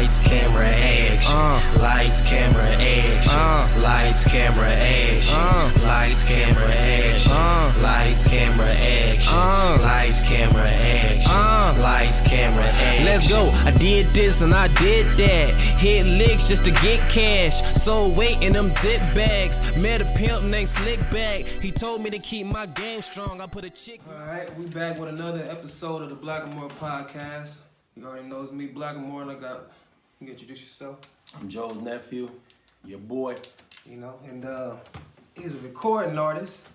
Lights, camera, action. Lights, camera, action. Lights, camera, action. Lights, camera, action. Lights, camera, action. Lights, camera, action. Lights, camera, action. Let's go. I did this and I did that. Hit licks just to get cash. So weight in them zip bags. Met a pimp named Slickback. He told me to keep my game strong. I put a chick. Alright, we back with another episode of the Blaqamore podcast. You already know it's me, Blaqamore, and you can introduce yourself. I'm JoesNephew, your boy. You know, and he's a recording artist,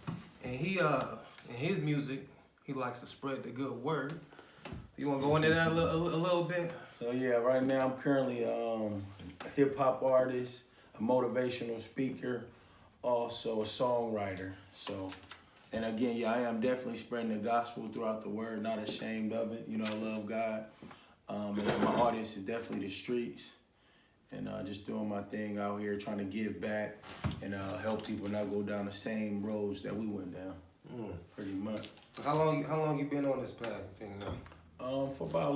and he in his music, he likes to spread the good word. You want to go into that a little bit? So yeah, right now I'm currently a hip hop artist, a motivational speaker, also a songwriter. So, and again, yeah, I am definitely spreading the gospel throughout the word, not ashamed of it. You know, I love God. And my audience is definitely the streets, and just doing my thing out here, trying to give back and help people not go down the same roads that we went down. Pretty much. How long you been on this path thing now? For about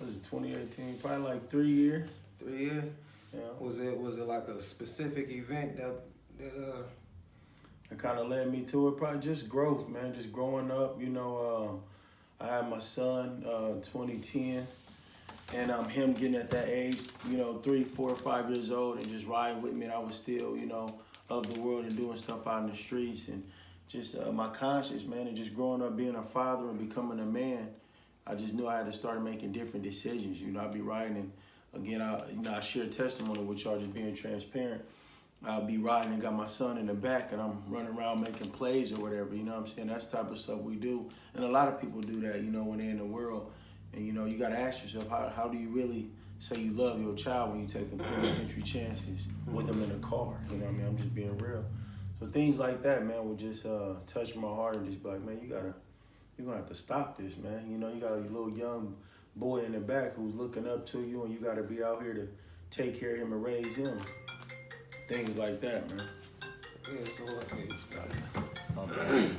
2018, probably like 3 years. 3 years? Yeah. Was it like a specific event that It kind of led me to it. Probably just growth, man. Just growing up. You know, I had my son 2010, and him getting at that age, 3, 4, 5 years old, and just riding with me. And I was still, of the world and doing stuff out in the streets, and just my conscience, man, and just growing up being a father and becoming a man. I just knew I had to start making different decisions. I'd be riding, and again, I share testimony with y'all, just being transparent. I'll be riding and got my son in the back, and I'm running around making plays or whatever, you know what I'm saying? That's the type of stuff we do. And a lot of people do that, when they're in the world. And, you got to ask yourself, how do you really say you love your child when you take them penitentiary chances with them in a car? You know what I mean? I'm just being real. So things like that, man, would just touch my heart and just be like, man, you're going to have to stop this, man. You got a little young boy in the back who's looking up to you, and you got to be out here to take care of him and raise him. Things like that, man. Yeah, so okay, you started. Okay.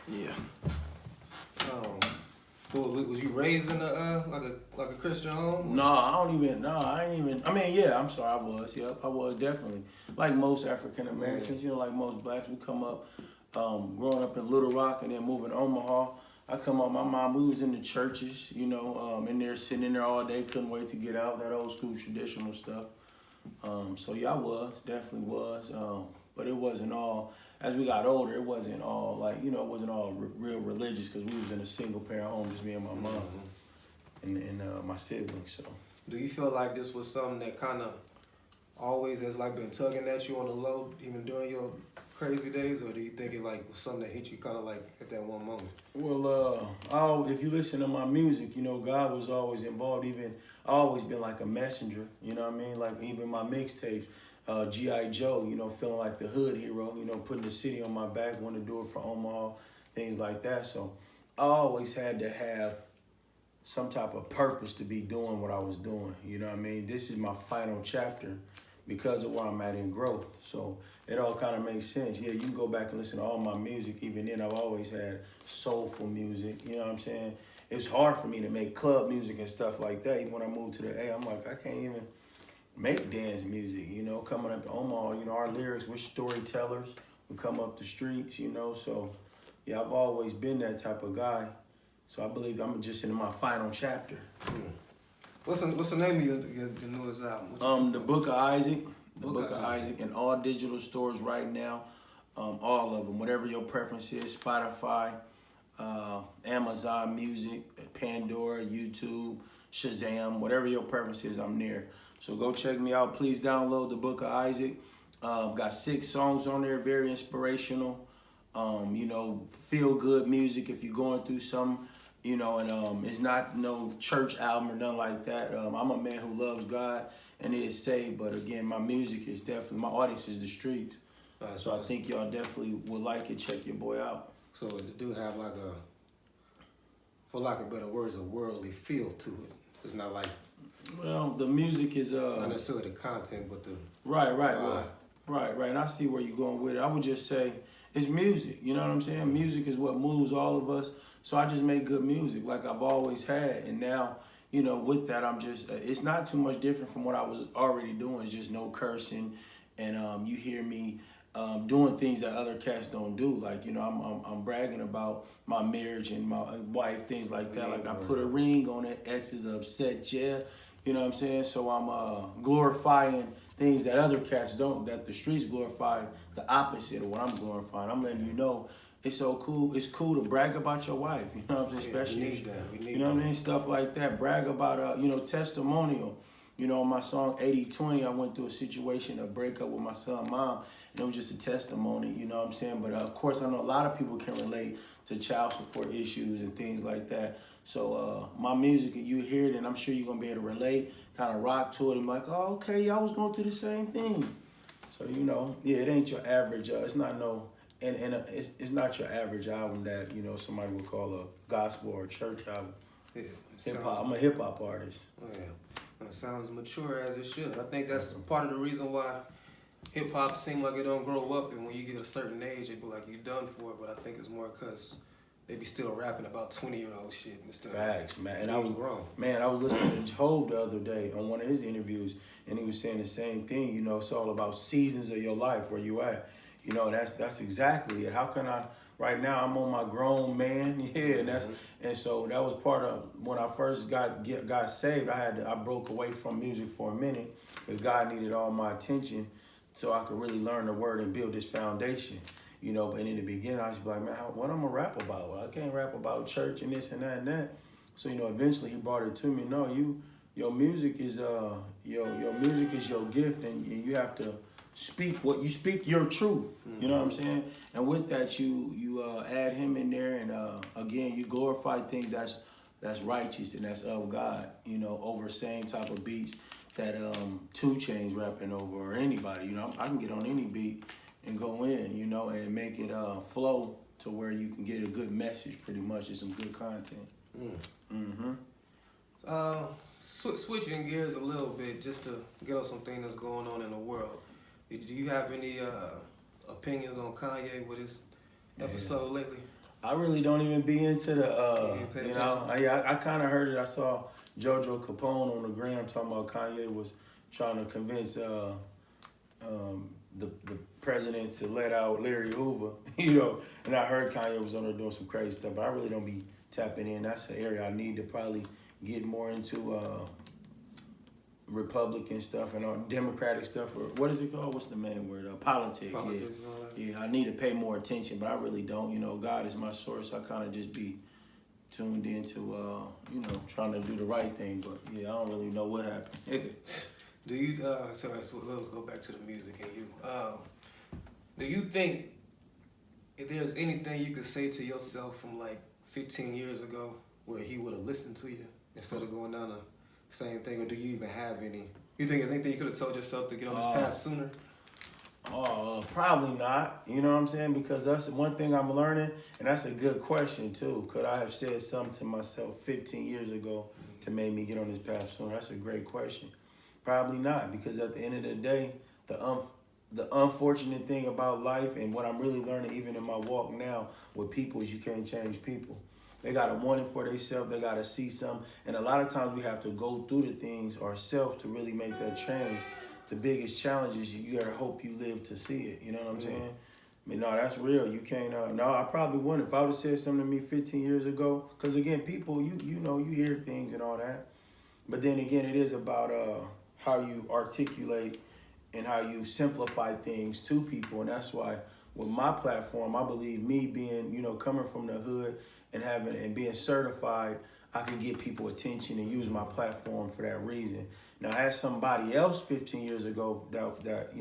Yeah. Was you raised in a like a Christian home? No, I ain't even. I mean, yeah, I'm sorry, I was. Yep, I was definitely. Like most African Americans, like most blacks, we come up, growing up in Little Rock and then moving to Omaha. I come up, my mom, we was in the churches, in there, sitting in there all day, couldn't wait to get out, that old school traditional stuff. So yeah, I definitely was. But it wasn't all, as we got older, it wasn't all it wasn't all real religious, because we was in a single parent home, just me and my mom and my siblings. So, do you feel like this was something that kind of always has been tugging at you on the low, even during your crazy days, or do you think it was something that hit you kind of at that one moment? Well, if you listen to my music, God was always involved. Even I always been like a messenger. You know what I mean? Like even my mixtapes. G.I. Joe, feeling like the hood hero, putting the city on my back, wanting to do it for Omaha, things like that. So I always had to have some type of purpose to be doing what I was doing. You know what I mean? This is my final chapter because of where I'm at in growth. So it all kind of makes sense. Yeah, you can go back and listen to all my music. Even then, I've always had soulful music. You know what I'm saying? It was hard for me to make club music and stuff like that. Even when I moved to the A, I'm like, I can't even make dance music, coming up to Omaha, our lyrics, we're storytellers. We come up the streets, so yeah, I've always been that type of guy. So I believe I'm just in my final chapter. What's the name of your newest album? The Book of Isaac. The Book of Isaac in all digital stores right now. All of them, whatever your preference is, Spotify, Amazon Music, Pandora, YouTube, Shazam, whatever your preference is, I'm there. So go check me out. Please download the Book of Isaac. Got 6 songs on there, very inspirational. Feel good music if you're going through something, and it's not no church album or nothing like that. I'm a man who loves God and is saved, but again, my music is definitely, my audience is the streets. So I think y'all definitely would like it. Check your boy out. So it do have for lack of better words, a worldly feel to it. It's not like. Well, the music is not necessarily the content, but the right. And I see where you're going with it. I would just say it's music. You know what I'm saying? Music is what moves all of us. So I just make good music like I've always had, and now with that, I'm just, it's not too much different from what I was already doing. It's just no cursing. And you hear me doing things that other cats don't do. Like, I'm bragging about my marriage and my wife, things like that. Like, I put a ring on it. Ex is upset, yeah. You know what I'm saying? So I'm glorifying things that other cats don't, that the streets glorify the opposite of what I'm glorifying. I'm letting you know it's so cool. It's cool to brag about your wife. You know what I'm saying? Especially, we need that. We need you know what I mean? Stuff like that. Brag about, testimonial. On my song 80/20, I went through a situation, a breakup with my son's mom, and it was just a testimony, you know what I'm saying? But of course, I know a lot of people can relate to child support issues and things like that. So my music, you hear it, and I'm sure you're going to be able to relate, kind of rock to it, and be like, oh, okay, y'all was going through the same thing. So, it ain't your average, it's not it's not your average album that, somebody would call a gospel or a church album. Yeah, Hip-hop, I'm a hip-hop artist. Oh, yeah. And it sounds mature as it should. I think that's part of the reason why hip-hop seem like it don't grow up, and when you get a certain age, they be like, you done for it, but I think it's more because they be still rapping about 20-year-old shit. Facts, man. And I was grown. Man, I was listening to Hove the other day on one of his interviews, and he was saying the same thing. It's all about seasons of your life, where you at. That's exactly it. How can I... Right now, I'm on my grown man, and so that was part of when I first got saved. I broke away from music for a minute because God needed all my attention, so I could really learn the word and build this foundation, But in the beginning, I was like, man, what I'm gonna rap about? Well, I can't rap about church and this and that and that. So eventually he brought it to me. No, your music is your music is your gift, and you have to speak your truth. You know what I'm saying? And with that, you add him in there, and again, you glorify things that's righteous and that's of God. Over same type of beats that 2 Chainz rapping over, or anybody. I can get on any beat and go in, and make it flow to where you can get a good message, pretty much, and some good content. Switching gears a little bit, just to get on some things that's going on in the world. Do you have any opinions on Kanye with his episode lately? I really don't even be into the, I kind of heard it. I saw JoJo Capone on the gram talking about Kanye was trying to convince the president to let out Larry Hoover, and I heard Kanye was on there doing some crazy stuff, but I really don't be tapping in. That's an area I need to probably get more into, Republican stuff and all Democratic stuff, or what is it called? What's the main word? Politics. Yeah, I need to pay more attention, but I really don't. God is my source. I kind of just be tuned into, trying to do the right thing. But yeah, I don't really know what happened. Do you? So let's go back to the music and you. Do you think if there's anything you could say to yourself from like 15 years ago where he would have listened to you instead of going down the same thing, or do you even have any? You think there's anything you could have told yourself to get on this path sooner? Probably not. You know what I'm saying? Because that's one thing I'm learning, and that's a good question too. Could I have said something to myself 15 years ago to make me get on this path sooner? That's a great question. Probably not, because at the end of the day, the unfortunate thing about life and what I'm really learning even in my walk now with people is you can't change people. They got to want it for themselves. They got to see something. And a lot of times we have to go through the things ourselves to really make that change. The biggest challenge is you got to hope you live to see it. You know what I'm saying? I mean, no, that's real. You can't, no, I probably wouldn't. If I would have said something to me 15 years ago, because again, people, you hear things and all that. But then again, it is about how you articulate and how you simplify things to people. And that's why with my platform, I believe me being, coming from the hood and being certified, I can get people attention and use my platform for that reason. Now, as somebody else 15 years ago that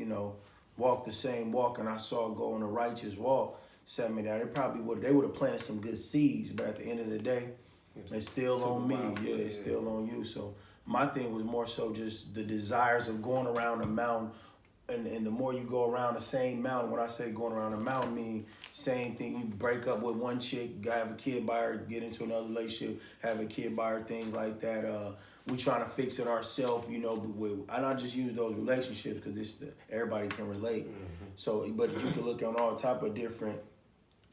walked the same walk and I saw go on a righteous walk, set me down, they would have planted some good seeds, but at the end of the day, it's still on me. Yeah, it's still on you. So my thing was more so just the desires of going around a mountain. And the more you go around the same mountain, when I say going around a mountain, mean same thing. You break up with one chick, have a kid by her, get into another relationship, have a kid by her, things like that. We trying to fix it ourselves, I don't just use those relationships because everybody can relate. So, but you can look on all type of different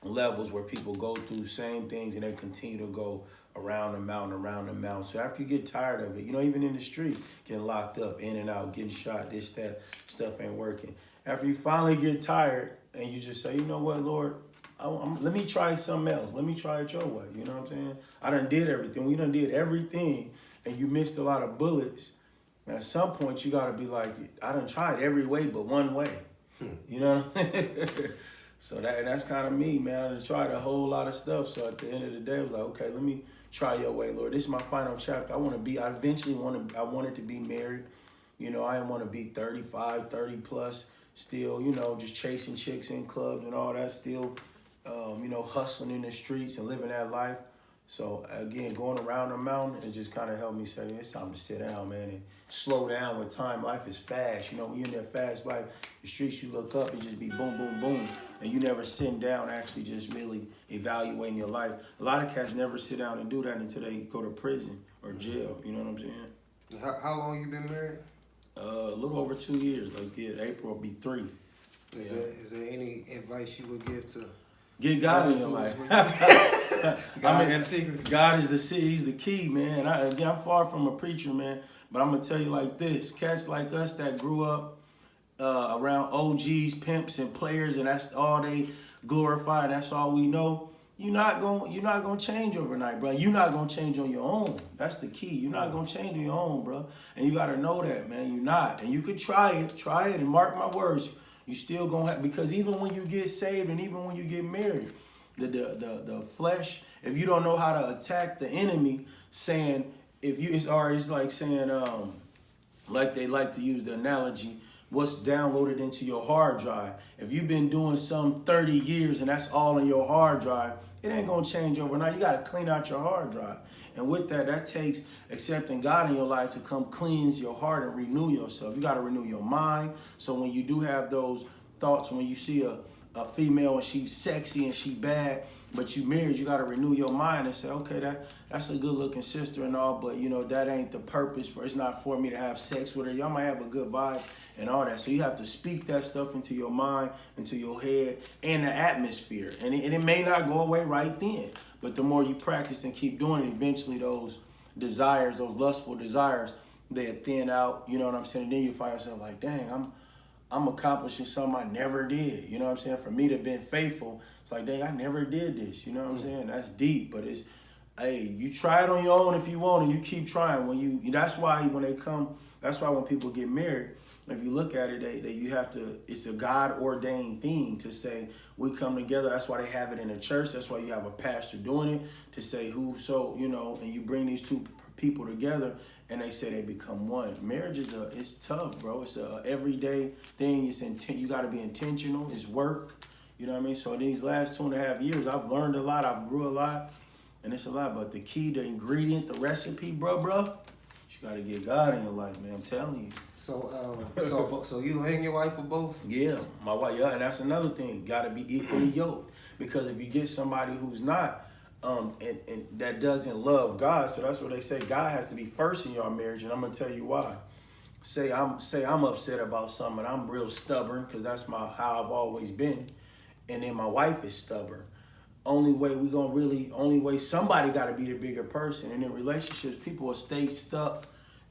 levels where people go through same things and they continue to go around the mountain. So after you get tired of it, you know, even in the street, getting locked up, in and out, getting shot, this, that, stuff ain't working. After you finally get tired and you just say, you know what, Lord, let me try something else. Let me try it your way. You know what I'm saying? I done did everything. We done did everything and you missed a lot of bullets. And at some point you gotta be like, I done tried every way but one way. You know what I mean? So that's kind of me, man. I done tried a whole lot of stuff. So at the end of the day, I was like, okay, let me try your way, Lord. This is my final chapter. I wanted to be married. You know, I didn't want to be 35, 30 plus, still, you know, just chasing chicks in clubs and all that, still, you know, hustling in the streets and living that life. So again, going around the mountain, it just kind of helped me say, it's time to sit down, man, and slow down with time. Life is fast. You know, when you're in that fast life, the streets, you look up, it just be boom, boom, boom. And you never sit down, actually just really evaluating your life. A lot of cats never sit down and do that until they go to prison or jail. You know what I'm saying? How long you been married? A little over 2 years. Like, yeah, April will be 3. Is there any advice you would give to get God in your life? God is the secret. God is He's the key, man. I'm far from a preacher, man, but I'm gonna tell you like this: cats like us that grew up around OGs, pimps, and players, and that's all they glorify. That's all we know. You're not gonna change overnight, bro. You're not gonna change on your own. That's the key. You're not gonna change on your own, bro. And you gotta know that, man. You're not. And you could try it, and mark my words. You still gonna have, because even when you get saved and even when you get married, the flesh, if you don't know how to attack the enemy, saying it's like saying like they like to use the analogy, what's downloaded into your hard drive. If you've been doing some 30 years and that's all in your hard drive, it ain't gonna change overnight. You gotta clean out your hard drive. And with that takes accepting God in your life to come cleanse your heart and renew yourself. You gotta renew your mind. So when you do have those thoughts, when you see a female and she's sexy and she bad, but you married, you gotta renew your mind and say, okay, that's a good looking sister and all, but you know, that ain't the purpose for, it's not for me to have sex with her. Y'all might have a good vibe and all that. So you have to speak that stuff into your mind, into your head, and the atmosphere. And it may not go away right then, but the more you practice and keep doing it, eventually those desires, those lustful desires, they thin out, you know what I'm saying? And then you find yourself like, dang, I'm accomplishing something I never did. You know what I'm saying? For me to have been faithful, it's like, dang, I never did this. You know what I'm saying? That's deep, but it's, hey, you try it on your own if you want, and you keep trying. That's why when people get married, if you look at it, it's a God-ordained thing to say, we come together. That's why they have it in a church. That's why you have a pastor doing it, to say and you bring these two people together and they say they become one. Marriage it's tough, bro. It's a everyday thing. You got to be intentional. It's work. You know what I mean? So these last 2.5 years, I've learned a lot. I've grew a lot, and it's a lot. But the key, the ingredient, the recipe, bro, you got to get God in your life, man. I'm telling you. So you and your wife are both? Yeah, my wife. Yeah, and that's another thing. Got to be equally yoked, because if you get somebody who's not, and that doesn't love God, so that's what they say. God has to be first in your marriage, and I'm gonna tell you why. Say I'm upset about something, and I'm real stubborn, because that's how I've always been, and then my wife is stubborn. Only way somebody got to be the bigger person. And in relationships, people will stay stuck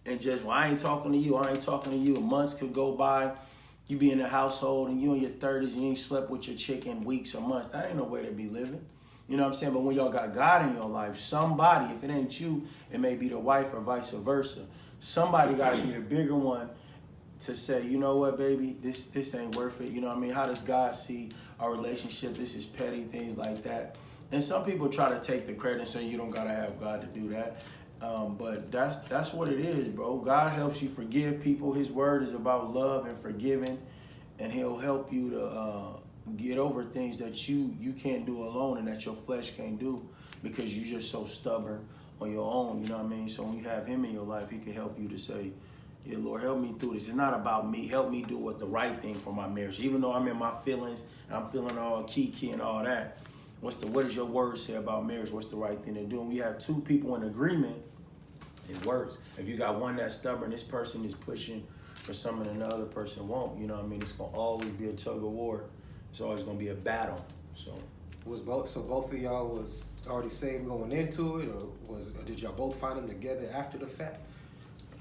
and just, well, I ain't talking to you. Months could go by. You be in a household and you in your 30s and you ain't slept with your chick in weeks or months. That ain't no way to be living. You know what I'm saying? But when y'all got God in your life, somebody, if it ain't you, it may be the wife or vice versa. Somebody got to be the bigger one to say, you know what, baby, this ain't worth it. You know what I mean? How does God see our relationship? This is petty, things like that. And some people try to take the credit and say you don't got to have God to do that. But that's what it is, bro. God helps you forgive people. His word is about love and forgiving, and he'll help you to get over things that you can't do alone and that your flesh can't do, because you're just so stubborn on your own. You know what I mean? So when you have him in your life, he can help you to say, yeah, Lord, help me through this. It's not about me. Help me do what the right thing for my marriage. Even though I'm in my feelings and I'm feeling all key and all that, what does your word say about marriage? What's the right thing to do? And we have two people in agreement, it works. If you got one that's stubborn, this person is pushing for something and the other person won't. You know what I mean? It's going to always be a tug of war. It's always going to be a battle. So both of y'all was already saved going into it, or did y'all both find them together after the fact?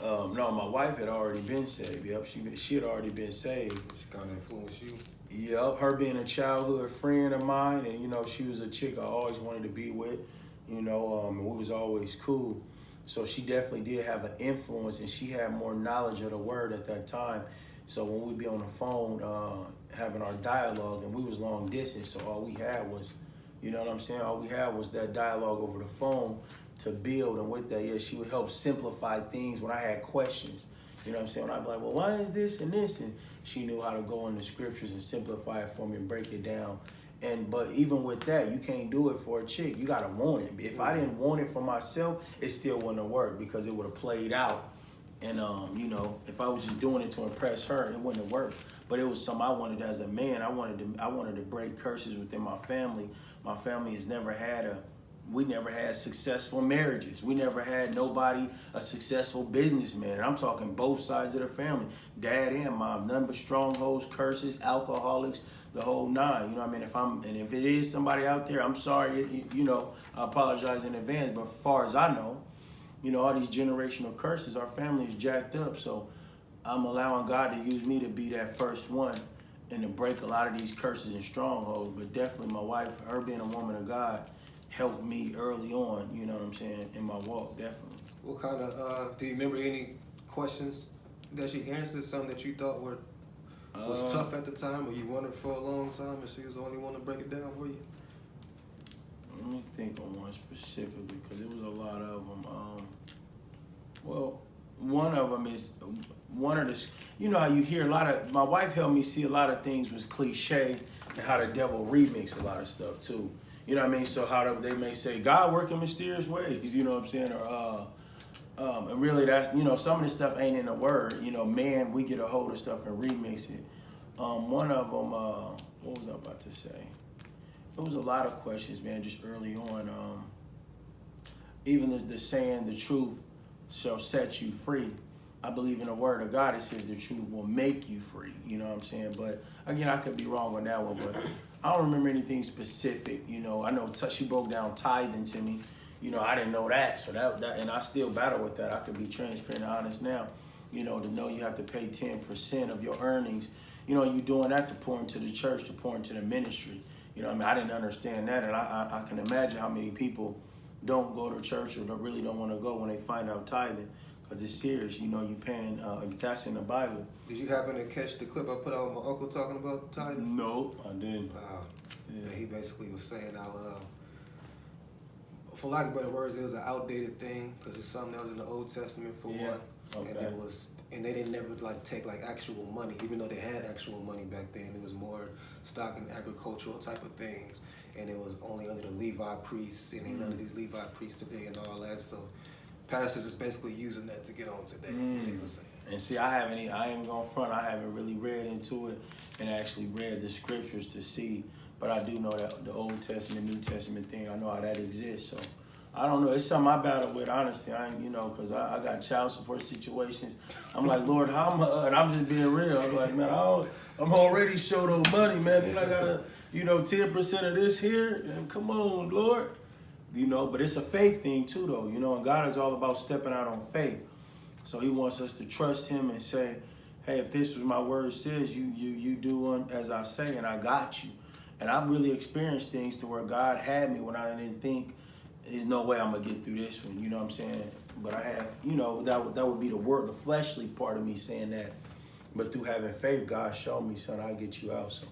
No, my wife had already been saved. Yep, she had already been saved. She kind of influenced you. Yep, her being a childhood friend of mine, and you know, she was a chick I always wanted to be with. You know, and we was always cool. So she definitely did have an influence, and she had more knowledge of the word at that time. So when we'd be on the phone having our dialogue, and we was long distance, so all we had was, you know what I'm saying? All we had was that dialogue over the phone to build, and with that, yeah, she would help simplify things when I had questions. You know what I'm saying? When I'd be like, well, why is this and this? And she knew how to go in the scriptures and simplify it for me and break it down. But even with that, you can't do it for a chick. You gotta want it. If I didn't want it for myself, it still wouldn't have worked because it would have played out. And you know, if I was just doing it to impress her, it wouldn't have worked. But it was something I wanted as a man. I wanted to break curses within my family. My family has never had we never had successful marriages. We never had nobody a successful businessman. And I'm talking both sides of the family, dad and mom. None but strongholds, curses, alcoholics, the whole nine. You know what I mean? If it is somebody out there, I'm sorry. You know, I apologize in advance. But as far as I know, you know, all these generational curses, our family is jacked up. So I'm allowing God to use me to be that first one and to break a lot of these curses and strongholds. But definitely my wife, her being a woman of God, helped me early on, you know what I'm saying, in my walk, definitely. What kind of, do you remember any questions that she answered, something that you thought was tough at the time, or you wanted for a long time, and she was the only one to break it down for you? Let me think on one specifically, because there was a lot of them. Well, one of them is, you know how you hear a lot of, my wife helped me see a lot of things was cliche, and how the devil remix a lot of stuff too. You know what I mean? So how they may say, God work in mysterious ways, you know what I'm saying? Or, and really that's, you know, some of this stuff ain't in the word. You know, man, we get a hold of stuff and remix it. One of them, what was I about to say? There was a lot of questions, man, just early on. Even the saying, the truth shall set you free. I believe in the word of God. It says the truth will make you free. You know what I'm saying? But again, I could be wrong on that one, but I don't remember anything specific. You know, I know she broke down tithing to me. You know, I didn't know that. So that and I still battle with that. I could be transparent and honest now. You know, to know you have to pay 10% of your earnings. You know, you doing that to pour into the church, to pour into the ministry. You know what I mean? I didn't understand that. And I can imagine how many people don't go to church or really don't want to go when they find out tithing. Because it's serious, you know, you paying, that's in the Bible. Did you happen to catch the clip I put out with my uncle talking about tithing? No, I didn't. Yeah. He basically was saying how, for lack of better words, it was an outdated thing because it's something that was in the Old Testament for one. Okay. And they didn't never take actual money, even though they had actual money back then. It was more stock and agricultural type of things, and it was only under the Levi priests, and ain't none of these Levi priests today and all that. So pastors is basically using that to get on today. They were saying. And see, I ain't going front. I haven't really read into it and actually read the scriptures to see. But I do know that the Old Testament, New Testament thing, I know how that exists. So I don't know. It's something I battle with, honestly. You know, because I got child support situations. I'm like, Lord, how am I? And I'm just being real. I'm like, man, I'm already short on money, man. Then I got to, 10% of this here. And come on, Lord. You know, but it's a faith thing too, though. You know, and God is all about stepping out on faith. So he wants us to trust him and say, hey, if this was my word says, you do as I say, and I got you. And I've really experienced things to where God had me when I didn't think, there's no way I'm going to get through this one. You know what I'm saying? But I have, that would be the fleshly part of me saying that. But through having faith, God showed me, son, I'll get you out. So.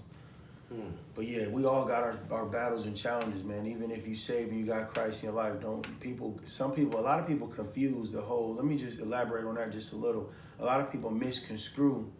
But yeah, we all got our battles and challenges, man. Even if you save and you got Christ in your life, a lot of people confuse the whole, let me just elaborate on that just a little. A lot of people misconstrue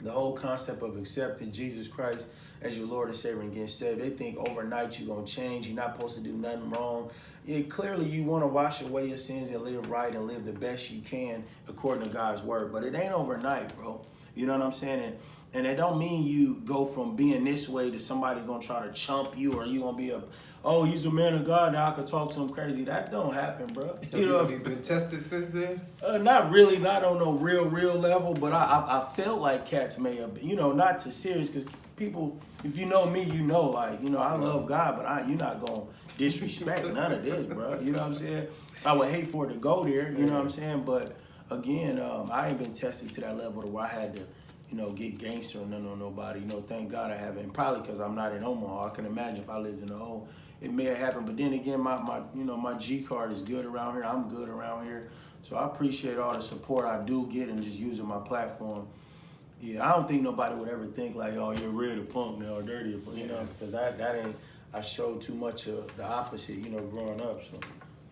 the whole concept of accepting Jesus Christ as your Lord and Savior and getting saved. They think overnight you're going to change. You're not supposed to do nothing wrong. Yeah, clearly you want to wash away your sins and live right and live the best you can according to God's word. But it ain't overnight, bro. You know what I'm saying? And it don't mean you go from being this way to somebody gonna try to chump you, or you gonna be he's a man of God, now I can talk to him crazy. That don't happen, bro. Have you been tested since then? Not really, not on no real level, but I felt like cats may have, not too serious, because people, if you know me, you know, like, you know, I love God, but you're not going to disrespect none of this, bro. You know what I'm saying? I would hate for it to go there, you know what I'm saying? But again, I ain't been tested to that level to where I had to, you know, get gangster or nothing on nobody. You know, thank God I haven't. Probably because I'm not in Omaha. I can imagine if I lived in the O, it may have happened. But then again, my G card is good around here. I'm good around here. So I appreciate all the support I do get and just using my platform. Yeah, I don't think nobody would ever think like, oh, you're real to punk now or dirty, you know, because that ain't, I showed too much of the opposite, you know, growing up. So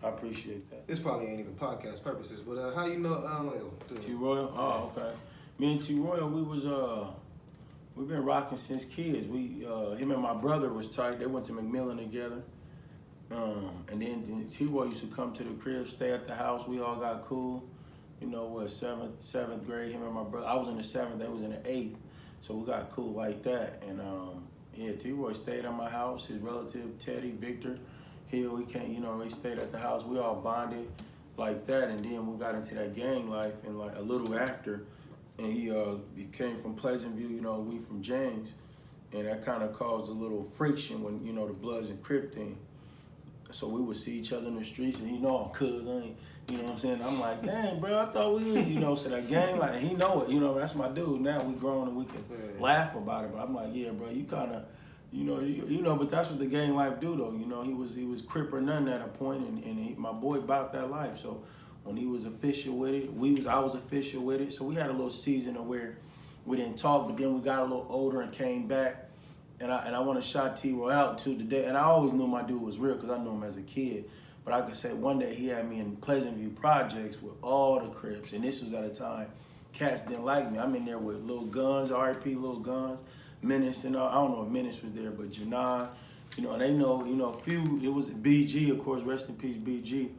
I appreciate that. This probably ain't even podcast purposes, but how you know T Royal? Oh, okay. Me and T Royal, we've been rocking since kids. Him and my brother was tight. They went to McMillan together. And then T Roy used to come to the crib, stay at the house. We all got cool. You know what, seventh grade, him and my brother. I was in the 7th, they was in the 8th. So we got cool like that. And yeah, T Roy stayed at my house. His relative Teddy, Victor, Hill, they stayed at the house. We all bonded like that. And then we got into that gang life and like a little after. And he came from Pleasant View, you know, we from James. And that kind of caused a little friction when, you know, the Bloods and Crip thing. So we would see each other in the streets and he know, cuz I ain't, you know what I'm saying? I'm like, dang, bro, I thought we was, you know, so that gang, like, he know it, you know, that's my dude. Now we grown and we can laugh about it. But I'm like, yeah, bro, you kind of, you know, but that's what the gang life do, though. You know, he was Crip or none at a point, and my boy about that life. So when he was official with it, I was official with it. So we had a little season of where we didn't talk, but then we got a little older and came back. And I want to shout T-Roy out too today. And I always knew my dude was real because I knew him as a kid. But I could say one day he had me in Pleasant View projects with all the Crips. And this was at a time cats didn't like me. I'm in there with Lil Guns, R.I.P. Lil Guns, Menace and all. I don't know if Menace was there, but Janai. You know, and they know, you know, a few. It was BG, of course, rest in peace, BG.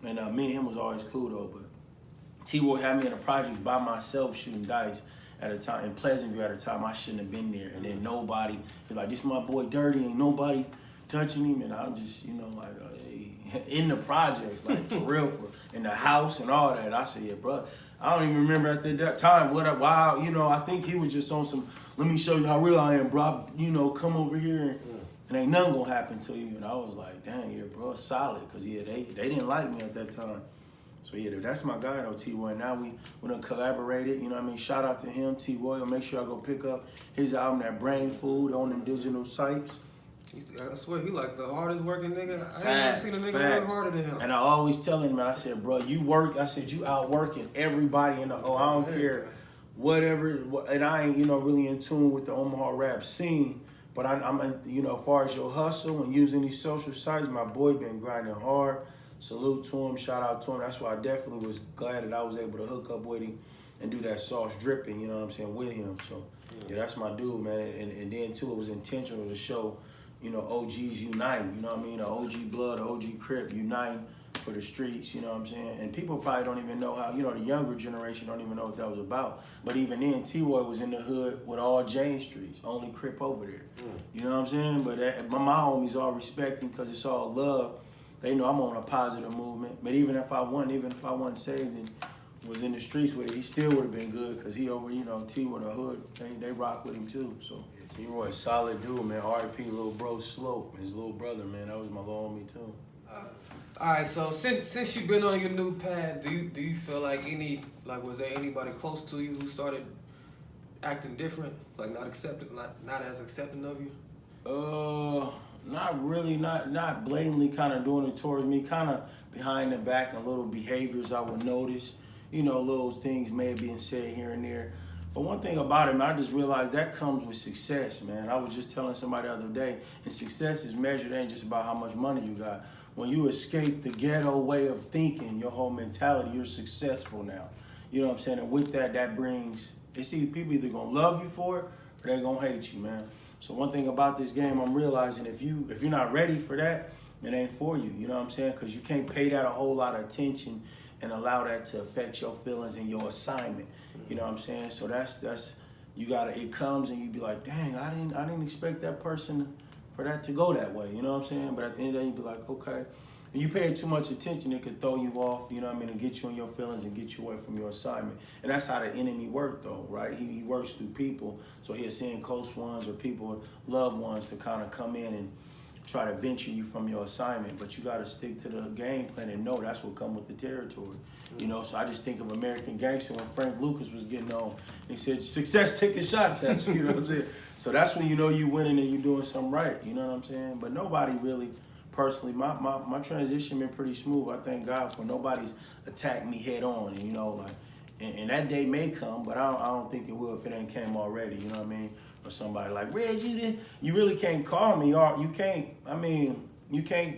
And me and him was always cool though. But T-Roy had me in the projects by myself shooting dice. At a time, in Pleasant View at a time, I shouldn't have been there. And then nobody, was like, this my boy Dirty, ain't nobody touching him. And I'm just, you know, like, in the projects, like, for real, in the house and all that. I said, yeah, bro, I don't even remember at that time, wow, you know, I think he was just on some, let me show you how real I am, bro. You know, come over here and ain't nothing gonna happen to you. And I was like, dang, yeah, bro, solid. Because, yeah, they didn't like me at that time. So yeah, that's my guy though, T-Roy. Now we done collaborated, you know what I mean? Shout out to him, T-Roy. Make sure I go pick up his album, that Brain Food, on them digital sites. I swear, he like the hardest working nigga. I ain't never seen a nigga work harder than him. And I always tell him, man, I said, bro, you work, I said, you out working everybody in the, I don't care, whatever, and I ain't, you know, really in tune with the Omaha rap scene, but I'm you know, as far as your hustle and using these social sites, my boy been grinding hard. Salute to him, shout out to him. That's why I definitely was glad that I was able to hook up with him and do that sauce dripping, you know what I'm saying, with him. So, yeah, that's my dude, man. And then, too, it was intentional to show, you know, OGs uniting, you know what I mean? The OG Blood, the OG Crip uniting for the streets, you know what I'm saying? And people probably don't even know how, you know, the younger generation don't even know what that was about. But even then, T-Roy was in the hood with all James Streets, only Crip over there. You know what I'm saying? But my homies all respect him because it's all love. They know I'm on a positive movement. But even if I wasn't saved and was in the streets with it, he still would have been good because he over, you know, T with the hood. They rock with him too. So yeah, T-Roy, solid dude, man. R.I.P. little bro Slope, his little brother, man. That was my little homie too. All right, so since you've been on your new pad, do you feel like was there anybody close to you who started acting different, like not as accepting of you? Not really, not blatantly kind of doing it towards me, kind of behind the back and little behaviors I would notice. You know, little things may have been said here and there. But one thing about it, man, I just realized that comes with success, man. I was just telling somebody the other day, and success is measured ain't just about how much money you got. When you escape the ghetto way of thinking, your whole mentality, you're successful now. You know what I'm saying? And with that brings, people either gonna love you for it or they gonna hate you, man. So one thing about this game, I'm realizing if you're not ready for that, it ain't for you. You know what I'm saying? Because you can't pay that a whole lot of attention and allow that to affect your feelings and your assignment. You know what I'm saying? So that's you gotta. It comes and you be like, dang, I didn't expect that person for that to go that way. You know what I'm saying? But at the end of the day, you be like, okay. And you pay too much attention, it could throw you off, you know what I mean, and get you in your feelings and get you away from your assignment. And that's how the enemy works, though, right? He works through people, so he'll send close ones or people, loved ones, to kind of come in and try to venture you from your assignment. But you got to stick to the game plan and know that's what comes with the territory. You know, so I just think of American Gangster when Frank Lucas was getting on. He said, success taking shots at you, you know what I'm saying? So that's when you know you winning and you doing something right, you know what I'm saying? But nobody really, personally, my transition been pretty smooth. I thank God for nobody's attacked me head on, and you know, like, and that day may come, but I don't think it will if it ain't came already, you know what I mean? Or somebody like, Reg, you really can't call me, or you can't,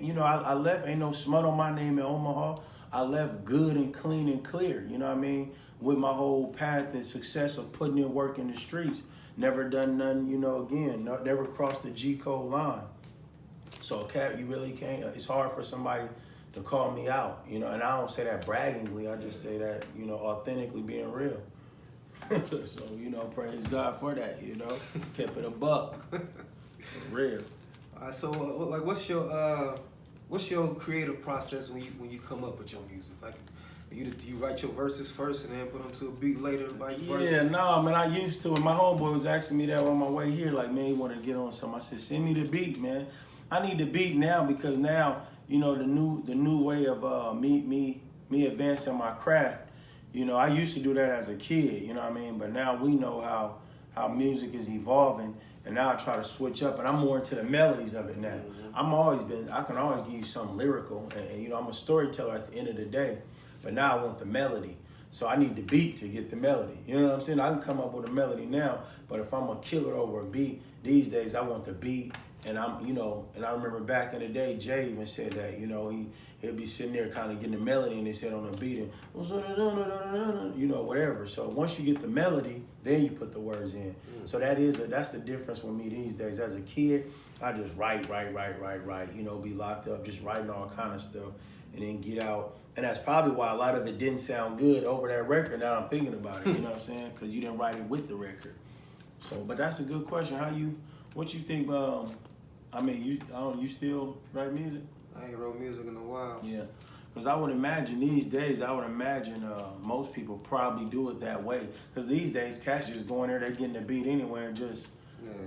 you know, I left, ain't no smut on my name in Omaha. I left good and clean and clear, you know what I mean? With my whole path and success of putting in work in the streets. Never done nothing, you know, again, never crossed the G code line. So, Cap, you really can't, it's hard for somebody to call me out, you know, and I don't say that braggingly, I just say that, you know, authentically being real. So, you know, praise God for that, you know, kept it a buck, real. All right, so like, what's your creative process when you come up with your music? Like, do you write your verses first and then put them to a beat later, vice versa? Yeah, no, man, I used to. And my homeboy was asking me that on my way here, like, man, he wanted to get on something. I said, send me the beat, man. I need the beat now because now, you know, the new way of me advancing my craft. You know, I used to do that as a kid, you know what I mean? But now we know how music is evolving, and now I try to switch up, and I'm more into the melodies of it now. I can always give you something lyrical, and you know, I'm a storyteller at the end of the day, but now I want the melody. So I need the beat to get the melody. You know what I'm saying? I can come up with a melody now, but if I'm gonna kill it over a beat, these days I want the beat. And and I remember back in the day, Jay even said that, you know, he'd be sitting there kind of getting the melody and his head on the beat and, you know, whatever. So once you get the melody, then you put the words in. So that's the difference with me these days. As a kid, I just write, you know, be locked up, just writing all kind of stuff and then get out. And that's probably why a lot of it didn't sound good over that record. Now I'm thinking about it, you know what I'm saying? Because you didn't write it with the record. So, but that's a good question. What you think, you still write music? I ain't wrote music in a while. Yeah, because I would imagine these days, most people probably do it that way. Because these days, cats just go in there, they're getting the beat anywhere and just,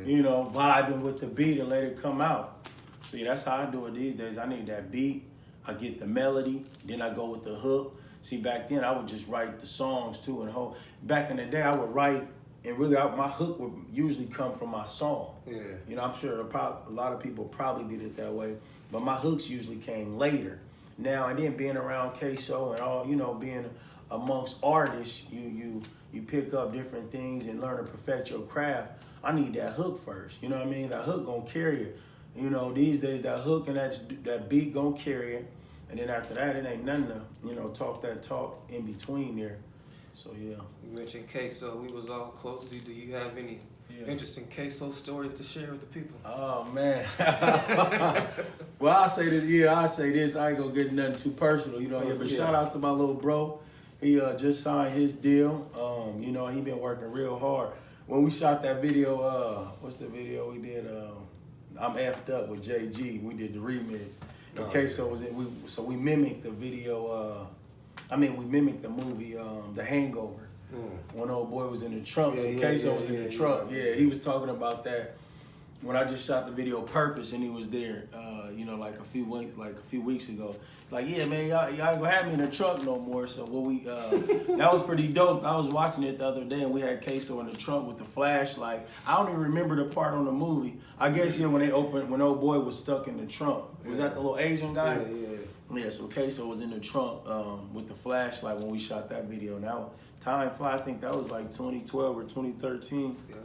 you know, vibing with the beat and let it come out. So yeah, that's how I do it these days. I need that beat, I get the melody, then I go with the hook. See, back then, I would just write the songs too. And back in the day, I would write, and really, my hook would usually come from my song. Yeah. You know, I'm sure a lot of people probably did it that way, but my hooks usually came later. Now, and then being around Queso and all, you know, being amongst artists, you pick up different things and learn to perfect your craft. I need that hook first. You know what I mean? That hook gonna carry it. You know, these days that hook and that beat gonna carry it, and then after that, it ain't nothing to, you know, talk that talk in between there. So yeah. You mentioned Queso. We was all close. Do you have any interesting Queso stories to share with the people? Oh man. Well, I'll say this. I ain't gonna get nothing too personal, you know. But shout out to my little bro. He just signed his deal. You know, he been working real hard. When we shot that video, what's the video we did? I'm F'd Up with JG. We did the remix. And Queso was in. So we mimicked the video. We mimicked the movie, The Hangover. When old boy was in the trunk, so Queso was in the trunk. Yeah, he was talking about that when I just shot the video Purpose, and he was there. You know, like a few weeks ago. Like, yeah, man, y'all ain't gonna have me in the trunk no more. So that was pretty dope. I was watching it the other day, and we had Queso in the trunk with the flashlight. I don't even remember the part on the movie. I guess when old boy was stuck in the trunk. Was that the little Asian guy? Yeah, so Queso was in the trunk with the flashlight when we shot that video. Now, time flies, I think that was like 2012 or 2013. Yeah.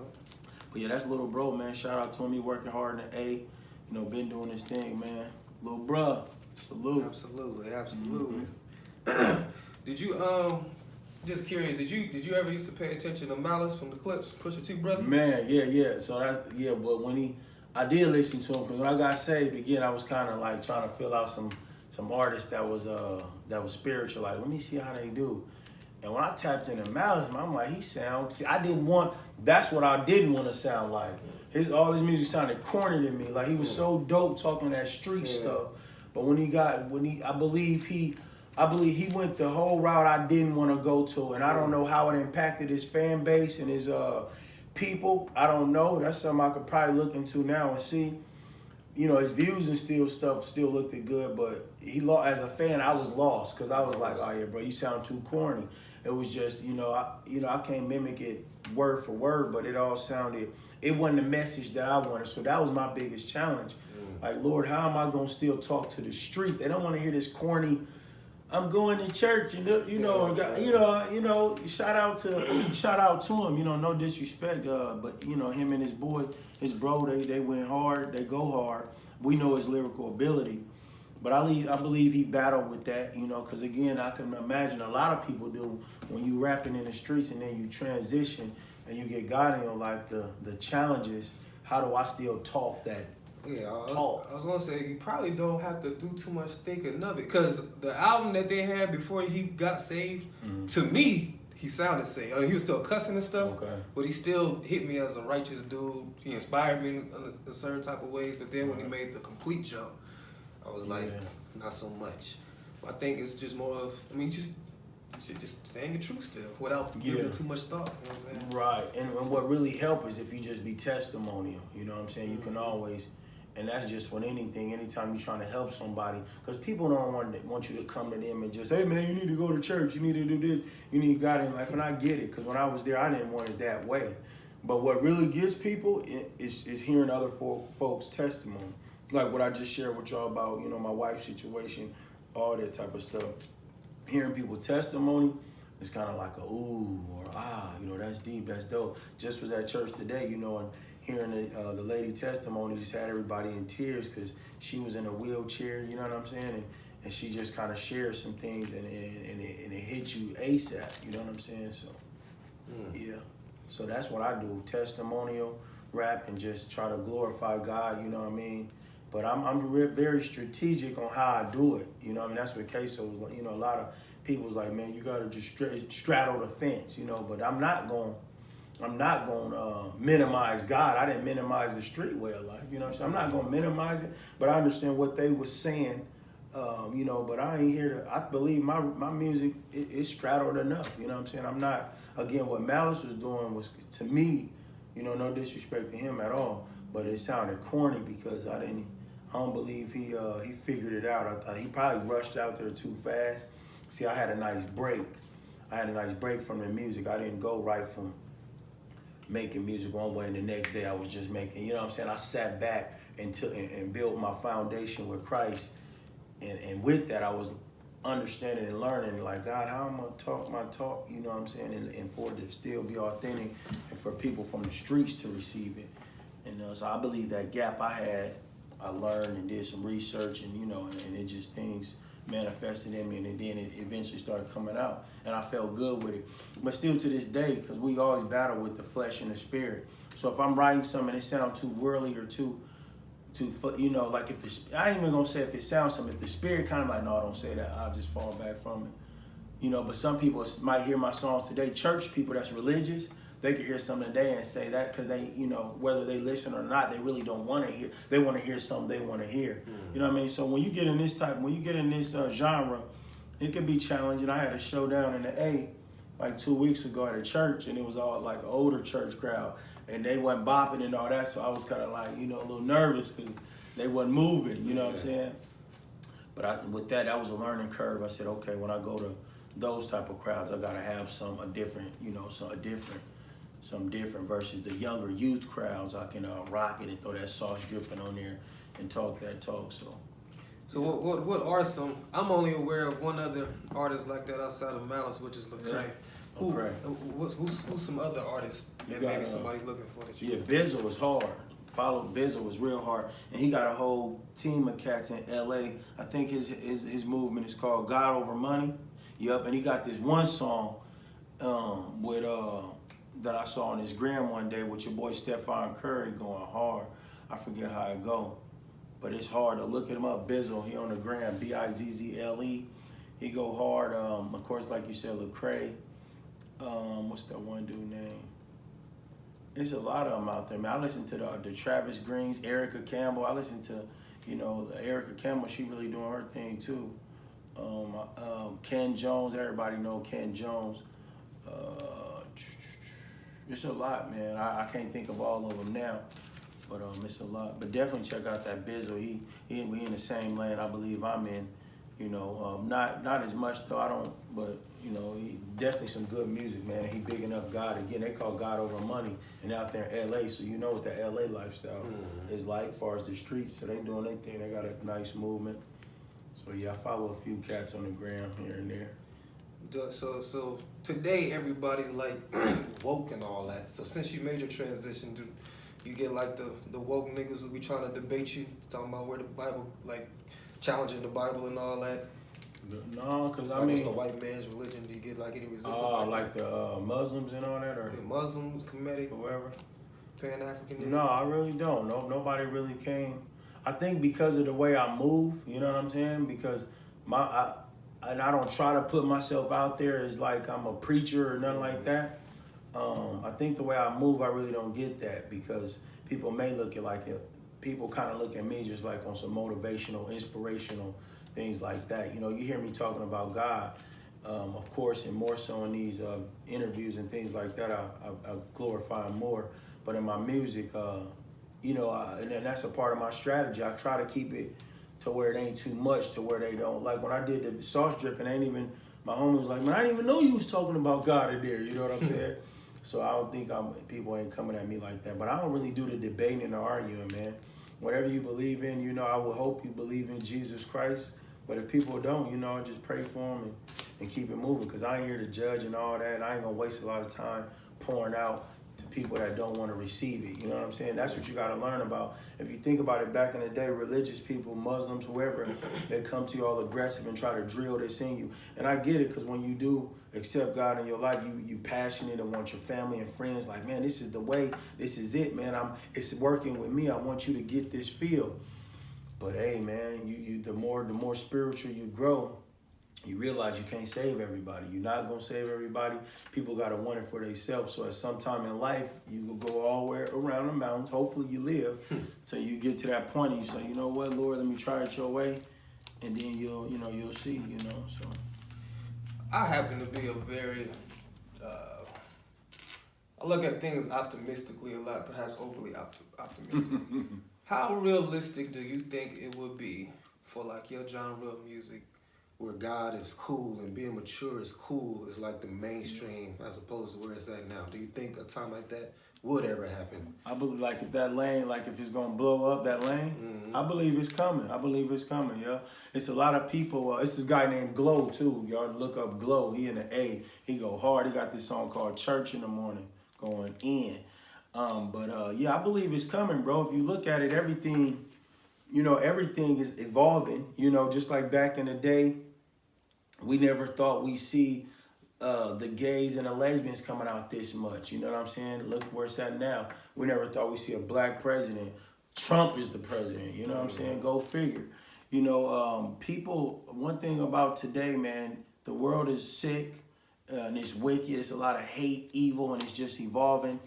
But yeah, that's little bro, man. Shout out to him. He working hard in the A. You know, been doing his thing, man. Little bruh. Salute. Absolutely. Did you, just curious, did you ever used to pay attention to Malice from the Clips, Pusha T brother? Man, yeah. So but I did listen to him, because when I got saved again, I was kind of like trying to fill out some artists that was spiritual. Like, let me see how they do. And when I tapped into Malice, I'm like, that's what I didn't want to sound like. All his music sounded corny to me. Like, he was so dope talking that street stuff. But I believe he went the whole route I didn't want to go to, and I don't know how it impacted his fan base and his people. I don't know. That's something I could probably look into now and see. You know, his views and still looked good, but as a fan, I was lost because I was like, oh yeah, bro, you sound too corny. It was just, I can't mimic it word for word, but it wasn't the message that I wanted. So that was my biggest challenge. Like, Lord, how am I gonna still talk to the street? They don't want to hear this corny, I'm going to church, and shout out to him, no disrespect, but him and his bro, they went hard, they go hard. We know his lyrical ability, but I believe he battled with that, because again, I can imagine a lot of people do when you rapping in the streets and then you transition and you get God in your life, the challenges. How do I still talk that? Yeah, I was gonna say you probably don't have to do too much thinking of it, because the album that they had before he got saved, to me, he sounded saved. I mean, he was still cussing and stuff, but he still hit me as a righteous dude. He inspired me in a certain type of ways. But then when he made the complete jump, I was like, not so much. But I think it's just more of, you should just saying the truth still without giving it too much thought. You know what I'm saying? Right, and what really helps is if you just be testimonial. You know what I'm saying? You can always. And that's just with anything, anytime you're trying to help somebody. Because people don't want you to come to them and just, hey man, you need to go to church, you need to do this, you need God in life. And I get it, because when I was there, I didn't want it that way. But what really gets people is hearing other folks' testimony. Like what I just shared with y'all about, my wife's situation, all that type of stuff. Hearing people's testimony, it's kind of like a ooh, or that's deep, that's dope. Just was at church today, and hearing the lady testimony just had everybody in tears because she was in a wheelchair, you know what I'm saying? And she just kind of shared some things and it hit you ASAP, you know what I'm saying? So, yeah. So that's what I do, testimonial, rap, and just try to glorify God, you know what I mean? But I'm very strategic on how I do it, you know what I mean? That's what Queso was like, a lot of people was like, man, you got to just straddle the fence, but I'm not going to minimize God. I didn't minimize the street way of life. You know what I'm saying? I'm not going to minimize it, but I understand what they were saying, but I ain't here to, I believe my music, it's straddled enough. You know what I'm saying? I'm not, again, what Malice was doing was, to me, no disrespect to him at all, but it sounded corny because I don't believe he figured it out. I thought he probably rushed out there too fast. See, I had a nice break. From the music. I didn't go right from making music one way and the next day I was just making, you know what I'm saying? I sat back and built my foundation with Christ. And with that, I was understanding and learning, like, God, how am I gonna talk my talk, you know what I'm saying? And for it to still be authentic and for people from the streets to receive it. And so I believe that gap I had, I learned and did some research and, and it just things manifested in me, and then it eventually started coming out, and I felt good with it. But still to this day, because we always battle with the flesh and the spirit. So if I'm writing something and it sounds too worldly or too, like I ain't even gonna say if it sounds something. If the spirit kind of like, no, don't say that, I'll just fall back from it. But some people might hear my songs today. Church people that's religious, they could hear something today and say that because they, whether they listen or not, they really don't want to hear. They want to hear something they want to hear. You know what I mean? So when you get in this genre, it can be challenging. I had a show down in the A like 2 weeks ago at a church, and it was all like an older church crowd, and they wasn't bopping and all that. So I was kind of like, a little nervous because they wasn't moving. You know what I'm saying? But with that was a learning curve. I said, okay, when I go to those type of crowds, I gotta have some different versus the younger youth crowds. I can rock it and throw that sauce dripping on there and talk that talk. So what are some? I'm only aware of one other artist like that outside of Malice, which is Lecrae. Who's some other artists that maybe somebody's looking for that you? Yeah, Bizzle is hard. Follow Bizzle is real hard, and he got a whole team of cats in L.A. I think his movement is called God Over Money. Yup, and he got this one song with that I saw on his gram one day with your boy Stephon Curry going hard. I forget how it go, but it's hard to look him up. Bizzle, he on the gram, Bizzle. He go hard. Of course, like you said, Lecrae. What's that one dude name? There's a lot of them out there, man. I listen to the Travis Greens, Erica Campbell. I listen to, You know, Erica Campbell, she really doing her thing too. Ken Jones, everybody know Ken Jones. It's a lot, man. I can't think of all of them now, but it's a lot. But definitely check out that Bizzle. We in the same lane I believe I'm in. You know, not as much though. I don't, but you know, he definitely some good music, man. And he bigging up God again. They call God over money, and out there in LA, so you know what the LA lifestyle is like, as far as the streets. So they doing their thing. They got a nice movement. So yeah, I follow a few cats on the gram here and there. So today everybody's like woke and all that. So since you made your transition, do you get like the woke niggas who be trying to debate you, talking about where the Bible, like challenging the Bible and all that? No, because like, it's the white man's religion. Do you get like any resistance? Like the Muslims and all that, or the Muslims, Kemetic, whoever, Pan African? No, I really don't. No, nobody really came. I think because of the way I move, you know what I'm saying? Because and I don't try to put myself out there as like I'm a preacher or nothing like that. I think the way I move, I really don't get that, because people may look at like it. People kind of look at me just like on some motivational, inspirational things like that. You know, you hear me talking about God, of course, and more so in these interviews and things like that. I glorify Him more. But in my music, you know, and that's a part of my strategy. I try to keep it to where it ain't too much, to where they don't, like when I did the sauce drip, and my homie was like, man, I didn't even know you was talking about God in there, you know what I'm saying? So I don't think people ain't coming at me like that. But I don't really do the debating and the arguing, man. Whatever you believe in, you know, I would hope you believe in Jesus Christ. But if people don't, you know, I just pray for them and keep it moving, because I ain't here to judge and all that. And I ain't gonna waste a lot of time pouring out to people that don't want to receive it. You know what I'm saying? That's what you got to learn about. If you think about it, back in the day, religious people, Muslims, whoever, they come to you all aggressive and try to drill this in you. And I get it, because when you do accept God in your life, you passionate and want your family and friends like, man, this is the way, this is it, man. It's working with me. I want you to get this feel. But hey, man, the more spiritual you grow, you realize you can't save everybody. You're not going to save everybody. People got to want it for themselves. So at some time in life, you will go all the way around the mountains. Hopefully you live till you get to that point and you say, you know what, Lord, let me try it your way. And then you'll see, you know. So I happen to be a very, I look at things optimistically a lot, perhaps overly optimistic. How realistic do you think it would be for like your genre of music, where God is cool and being mature is cool, is like the mainstream as opposed to where it's at now? Do you think a time like that would ever happen? I believe like if that lane, like if it's gonna blow up that lane, I believe it's coming. Yeah. It's a lot of people. It's this guy named Glow too. Y'all look up Glow. He in the A. He go hard. He got this song called Church in the Morning going in. Yeah, I believe it's coming, bro. If you look at it, everything is evolving. You know, just like back in the day, we never thought we'd see the gays and the lesbians coming out this much. You know what I'm saying? Look where it's at now. We never thought we'd see a black president. Trump is the president. You know what I'm saying? Go figure. You know, one thing about today, man, the world is sick and it's wicked. It's a lot of hate, evil, and it's just evolving.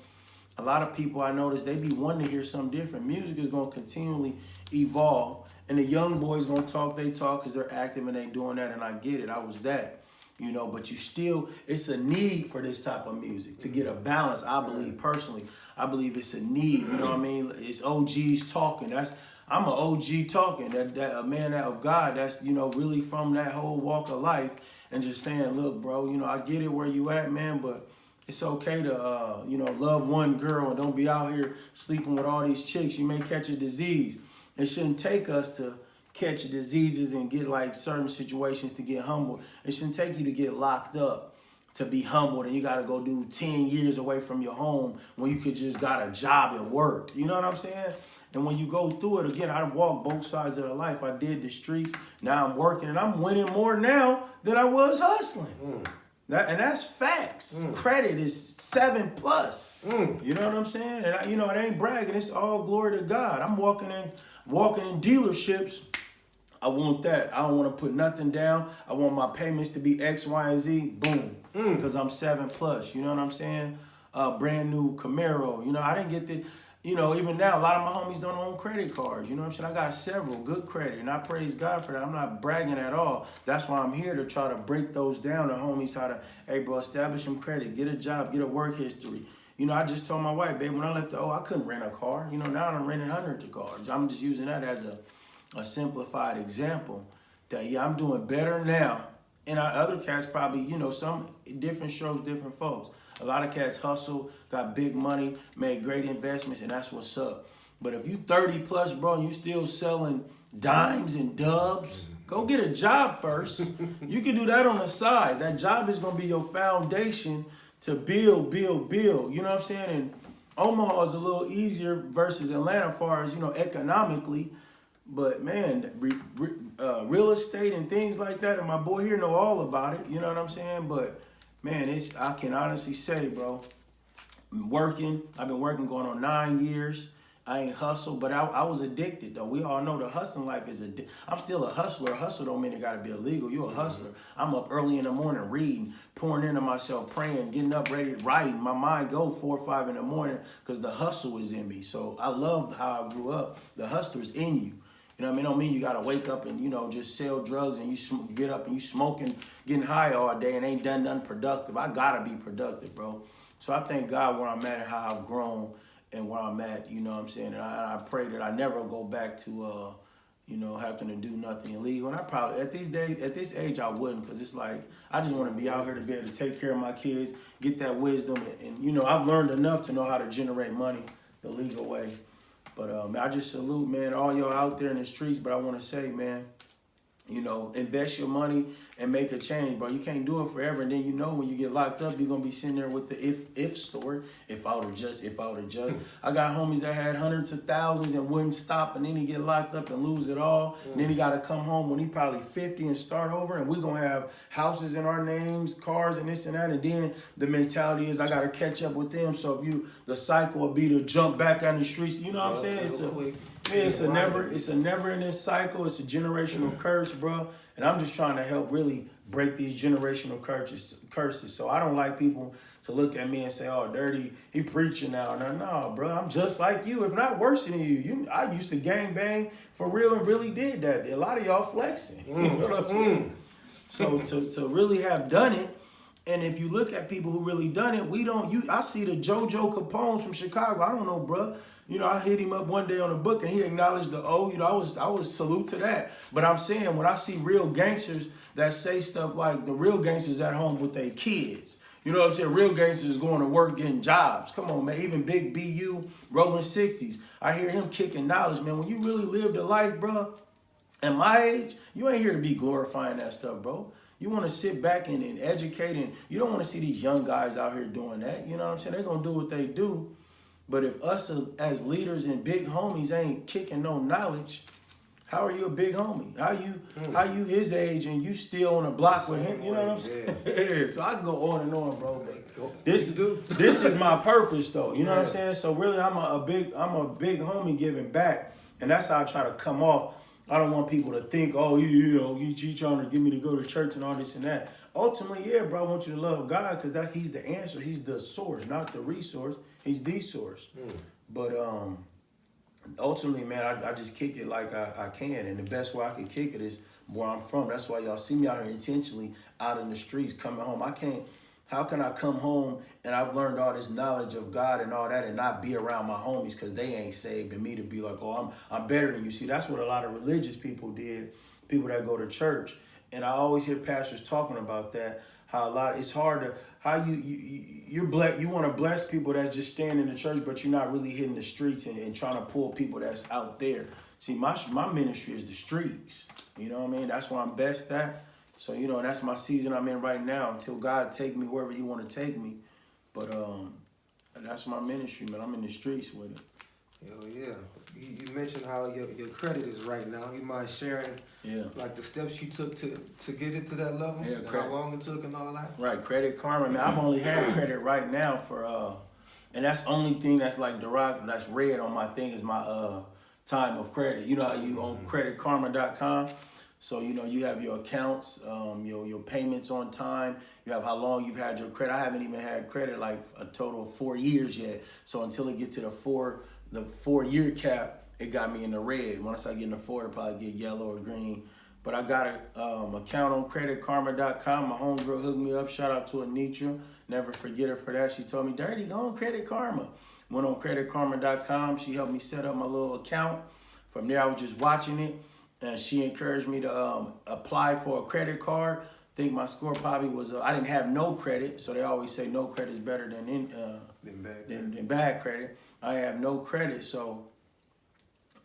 A lot of people I notice, they be wanting to hear something different. Music is going to continually evolve. And the young boys going to talk, they talk because they're active and they doing that. And I get it. I was that. You know, but it's a need for this type of music to get a balance. I believe personally, I believe it's a need. You know what I mean? It's OGs talking. I'm an OG talking. That a man of God. That's, you know, really from that whole walk of life, and just saying, look, bro, you know, I get it where you at, man, but it's okay to, you know, love one girl and don't be out here sleeping with all these chicks. You may catch a disease. It shouldn't take us to catch diseases and get like certain situations to get humbled. It shouldn't take you to get locked up to be humbled and you got to go do 10 years away from your home when you could just got a job and work. You know what I'm saying? And when you go through it, again, I walked both sides of the life. I did the streets. Now I'm working and I'm winning more now than I was hustling. And that's facts. Credit is 7+. You know what I'm saying? And you know, it ain't bragging. It's all glory to God. I'm walking in dealerships. I want that. I don't want to put nothing down. I want my payments to be X, Y, and Z. Boom. Because I'm 7+. You know what I'm saying? Brand new Camaro. You know, I didn't get the. you know, even now, a lot of my homies don't own credit cards. You know what I'm saying? I got several good credit, and I praise God for that. I'm not bragging at all. That's why I'm here to try to break those down to homies how to, hey, bro, establish some credit, get a job, get a work history. You know, I just told my wife, babe, when I left I couldn't rent a car. You know, now I'm renting hundreds of cars. I'm just using that as a simplified example that, yeah, I'm doing better now. And our other cats probably, you know, some different strokes, different folks. A lot of cats hustle, got big money, made great investments, and that's what's up. But if you 30 plus, bro, and you still selling dimes and dubs, go get a job first. You can do that on the side. That job is going to be your foundation to build. You know what I'm saying? And Omaha is a little easier versus Atlanta as far as, you know, economically. But, man, real estate and things like that, and my boy here know all about it. You know what I'm saying? But, man, I can honestly say, bro, I've been working going on 9 years. I ain't hustle, but I was addicted, though. We all know the hustling life is I'm still a hustler. Hustle don't mean it got to be illegal. You a hustler. I'm up early in the morning reading, pouring into myself, praying, getting up ready, writing. My mind go 4 or 5 in the morning because the hustle is in me. So I love how I grew up. The hustler's in you. You know what I mean? Don't mean you got to wake up and, you know, just sell drugs and you get up and you smoking, getting high all day and ain't done nothing productive. I got to be productive, bro. So I thank God where I'm at and how I've grown and where I'm at, you know what I'm saying? And I pray that I never go back to, you know, having to do nothing illegal. And I probably, at this age, I wouldn't, because it's like, I just want to be out here to be able to take care of my kids, get that wisdom. And you know, I've learned enough to know how to generate money the legal way. But I just salute, man, all y'all out there in the streets. But I want to say, man, you know, invest your money and make a change, bro. You can't do it forever. And then, you know, when you get locked up, you're going to be sitting there with the if story. If I would've just. I got homies that had hundreds of thousands and wouldn't stop, and then he get locked up and lose it all. And then he got to come home when he probably 50 and start over. And we going to have houses in our names, cars and this and that. And then the mentality is I got to catch up with them. So if the cycle will be to jump back on the streets. You know what I'm saying? It's a never-ending cycle. It's a generational curse, bro. And I'm just trying to help really break these generational curses. So I don't like people to look at me and say, "Oh, Dirty, he preaching now." No, bro. I'm just like you, if not worse than you. I used to gang bang for real and really did that. A lot of y'all flexing. You know what I'm saying? So to really have done it. And if you look at people who really done it, I see the JoJo Capones from Chicago. I don't know, bro. You know, I hit him up one day on the book and he acknowledged the O. You know, I was salute to that. But I'm saying, when I see real gangsters that say stuff like the real gangsters at home with their kids, you know what I'm saying? Real gangsters going to work, getting jobs. Come on, man. Even Big BU, rolling 60s. I hear him kicking knowledge, man. When you really live the life, bro, at my age, you ain't here to be glorifying that stuff, bro. You want to sit back and educate, and you don't want to see these young guys out here doing that. You know what I'm saying? They're going to do what they do. But if us as leaders and big homies ain't kicking no knowledge, how are you a big homie? How you his age and you still on the block with him? You know what I'm saying? Yeah. So I can go on and on, bro. But this is my purpose, though. You know what I'm saying? So really, I'm a big homie giving back, and that's how I try to come off. I don't want people to think, oh, you trying to get me to go to church and all this and that. Ultimately, yeah, bro, I want you to love God because he's the answer. He's the source, not the resource. He's the source. But ultimately, man, I just kick it like I can. And the best way I can kick it is where I'm from. That's why y'all see me out here intentionally out in the streets coming home. How can I come home and I've learned all this knowledge of God and all that and not be around my homies because they ain't saved, and me to be like, oh, I'm better than you. See, that's what a lot of religious people did, people that go to church. And I always hear pastors talking about that, how it's hard to, how you want to bless people that's just staying in the church, but you're not really hitting the streets and trying to pull people that's out there. See, my ministry is the streets. You know what I mean? That's where I'm best at. So, you know, that's my season I'm in right now until God take me wherever he want to take me. But that's my ministry, man. I'm in the streets with it. Hell yeah. You mentioned how your credit is right now. You mind sharing like the steps you took to get it to that level? Yeah, how long it took and all that? Right, Credit Karma. Man, I've only had credit right now for and that's the only thing that's like that's red on my thing is my time of credit. You know how you on creditkarma.com? So, you know, you have your accounts, your payments on time. You have how long you've had your credit. I haven't even had credit like a total of 4 years yet. So until it get to the the 4-year cap, it got me in the red. Once I get in the 4, it'll probably get yellow or green. But I got an account on creditkarma.com. My homegirl hooked me up. Shout out to Anitra. Never forget her for that. She told me, Dirty, go on Credit Karma. Went on creditkarma.com. She helped me set up my little account. From there, I was just watching it. And she encouraged me to apply for a credit card. I think my score probably was, I didn't have no credit. So they always say no credit is better than bad credit. I have no credit. So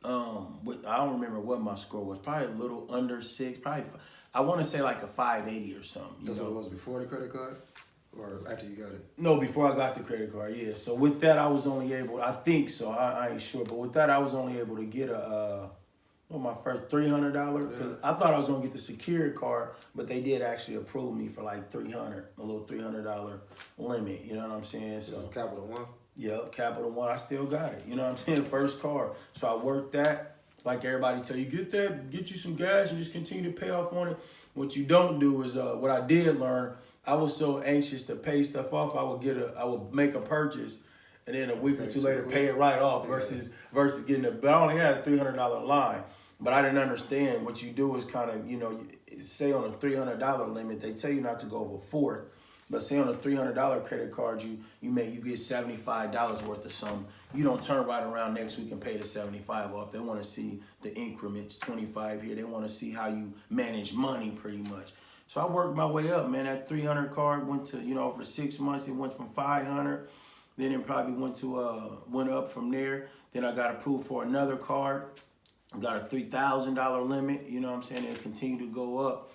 I don't remember what my score was. Probably a little under 6. Probably, I want to say like a 580 or something. That's what it was before the credit card? Or after you got it? No, before I got the credit card, yeah. So with that, I was only able, I think so, I ain't sure. But with that, I was only able to get my first $300. Because I thought I was going to get the secured card, but they did actually approve me for like $300, a little $300 limit. You know what I'm saying? So Capital One? Yep, Capital One, I still got it. You know what I'm saying? First car. So I worked that. Like everybody tell you, get you some gas and just continue to pay off on it. What you don't do is, what I did learn, I was so anxious to pay stuff off, I would make a purchase and then a week or two later pay it right off versus getting it. But I only had a $300 line. But I didn't understand. What you do is kind of, say on a $300 limit, they tell you not to go over 4. But say on a $300 credit card, you get $75 worth of something. You don't turn right around next week and pay the $75 off. They want to see the increments, 25 here. They want to see how you manage money pretty much. So I worked my way up, man. That 300 card went to, for 6 months, it went from 500. Then it probably went up from there. Then I got approved for another card. Got a $3,000 limit, you know what I'm saying? It continued to go up.